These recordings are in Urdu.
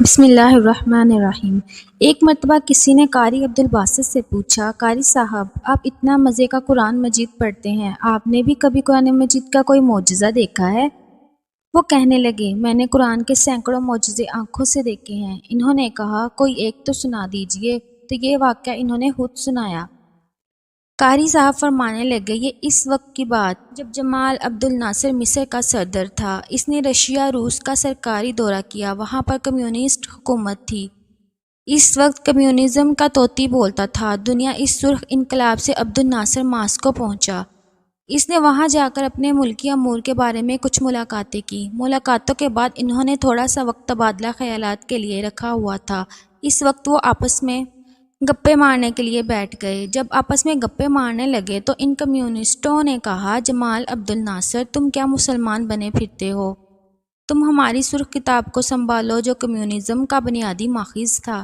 بسم اللہ الرحمن الرحیم۔ ایک مرتبہ کسی نے قاری عبدالباسط سے پوچھا، قاری صاحب آپ اتنا مزے کا قرآن مجید پڑھتے ہیں، آپ نے بھی کبھی قرآن مجید کا کوئی معجزہ دیکھا ہے؟ وہ کہنے لگے، میں نے قرآن کے سینکڑوں معجزے آنکھوں سے دیکھے ہیں۔ انہوں نے کہا، کوئی ایک تو سنا دیجئے۔ تو یہ واقعہ انہوں نے خود سنایا۔ قاری صاحب فرمانے لگے، یہ اس وقت کی بات جب جمال عبد الناصر مصر کا صدر تھا۔ اس نے رشیا روس کا سرکاری دورہ کیا، وہاں پر کمیونسٹ حکومت تھی۔ اس وقت کمیونزم کا طوطی بولتا تھا۔ دنیا اس سرخ انقلاب سے عبد الناصر ماسکو پہنچا۔ اس نے وہاں جا کر اپنے ملکی امور کے بارے میں کچھ ملاقاتیں کی۔ ملاقاتوں کے بعد انہوں نے تھوڑا سا وقت تبادلہ خیالات کے لیے رکھا ہوا تھا۔ اس وقت وہ آپس میں گپے مارنے کے لیے بیٹھ گئے۔ جب آپس میں گپے مارنے لگے تو ان کمیونسٹوں نے کہا، جمال عبد الناصر تم کیا مسلمان بنے پھرتے ہو؟ تم ہماری سرخ کتاب کو سنبھالو جو کمیونزم کا بنیادی ماخذ تھا۔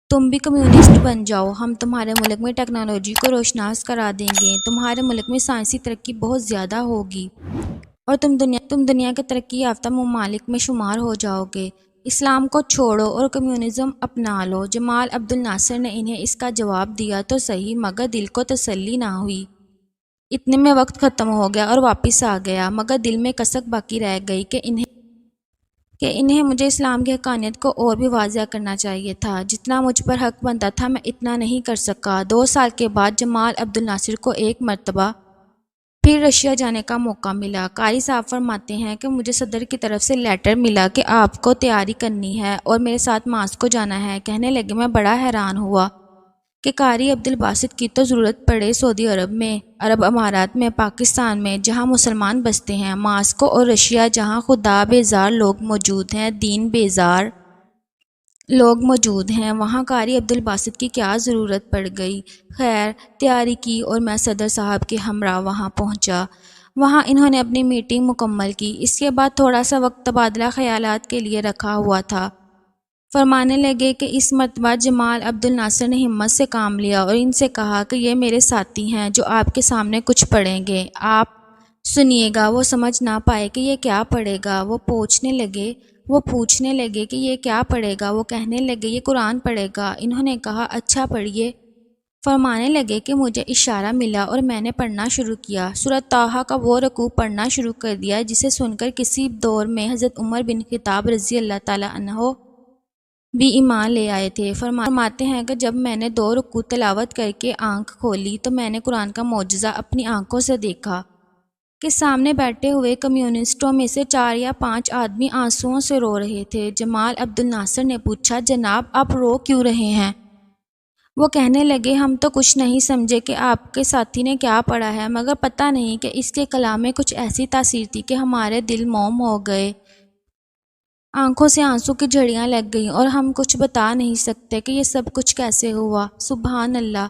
تم بھی کمیونسٹ بن جاؤ، ہم تمہارے ملک میں ٹیکنالوجی کو روشناس کرا دیں گے، تمہارے ملک میں سائنسی ترقی بہت زیادہ ہوگی اور تم دنیا کے ترقی یافتہ ممالک میں شمار ہو جاؤ گے۔ اسلام کو چھوڑو اور کمیونزم اپنا لو۔ جمال عبد الناصر نے انہیں اس کا جواب دیا تو صحیح، مگر دل کو تسلی نہ ہوئی۔ اتنے میں وقت ختم ہو گیا اور واپس آ گیا، مگر دل میں کسک باقی رہ گئی کہ انہیں مجھے اسلام کی حقانیت کو اور بھی واضح کرنا چاہیے تھا۔ جتنا مجھ پر حق بنتا تھا میں اتنا نہیں کر سکا۔ 2 سال کے بعد جمال عبد الناصر کو ایک مرتبہ پھر رشیا جانے کا موقع ملا۔ قاری صاحب فرماتے ہیں کہ مجھے صدر کی طرف سے لیٹر ملا کہ آپ کو تیاری کرنی ہے اور میرے ساتھ ماسکو جانا ہے۔ کہنے لگے، میں بڑا حیران ہوا کہ قاری عبدالباسط کی تو ضرورت پڑے سعودی عرب میں، عرب امارات میں، پاکستان میں جہاں مسلمان بستے ہیں، ماسکو اور رشیا جہاں خدا بیزار لوگ موجود ہیں، دین بیزار لوگ موجود ہیں، وہاں قاری عبدالباسط کی کیا ضرورت پڑ گئی؟ خیر تیاری کی اور میں صدر صاحب کے ہمراہ وہاں پہنچا۔ وہاں انہوں نے اپنی میٹنگ مکمل کی۔ اس کے بعد تھوڑا سا وقت تبادلہ خیالات کے لیے رکھا ہوا تھا۔ فرمانے لگے کہ اس مرتبہ جمال عبد الناصر نے ہمت سے کام لیا اور ان سے کہا کہ یہ میرے ساتھی ہیں جو آپ کے سامنے کچھ پڑھیں گے، آپ سنیے گا۔ وہ سمجھ نہ پائے کہ یہ کیا پڑھے گا۔ وہ پوچھنے لگے کہ یہ کیا پڑھے گا۔ وہ کہنے لگے، یہ قرآن پڑھے گا۔ انہوں نے کہا، اچھا پڑھیے۔ فرمانے لگے کہ مجھے اشارہ ملا اور میں نے پڑھنا شروع کیا۔ سورۃ طٰہٰ کا وہ رکوع پڑھنا شروع کر دیا جسے سن کر کسی دور میں حضرت عمر بن خطاب رضی اللہ تعالیٰ عنہ بھی ایمان لے آئے تھے۔ فرماتے ہیں کہ جب میں نے 2 رکوع تلاوت کر کے آنکھ کھولی تو میں نے قرآن کا معجزہ اپنی آنکھوں سے دیکھا کہ سامنے بیٹھے ہوئے کمیونسٹوں میں سے 4 یا 5 آدمی آنسوؤں سے رو رہے تھے۔ جمال عبد الناصر نے پوچھا، جناب آپ رو کیوں رہے ہیں؟ وہ کہنے لگے، ہم تو کچھ نہیں سمجھے کہ آپ کے ساتھی نے کیا پڑھا ہے، مگر پتہ نہیں کہ اس کے کلام میں کچھ ایسی تاثیر تھی کہ ہمارے دل موم ہو گئے، آنکھوں سے آنسو کی جھڑیاں لگ گئیں اور ہم کچھ بتا نہیں سکتے کہ یہ سب کچھ کیسے ہوا۔ سبحان اللہ!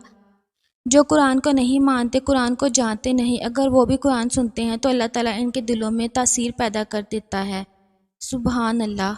جو قرآن کو نہیں مانتے، قرآن کو جانتے نہیں، اگر وہ بھی قرآن سنتے ہیں تو اللہ تعالیٰ ان کے دلوں میں تاثیر پیدا کر دیتا ہے۔ سبحان اللہ!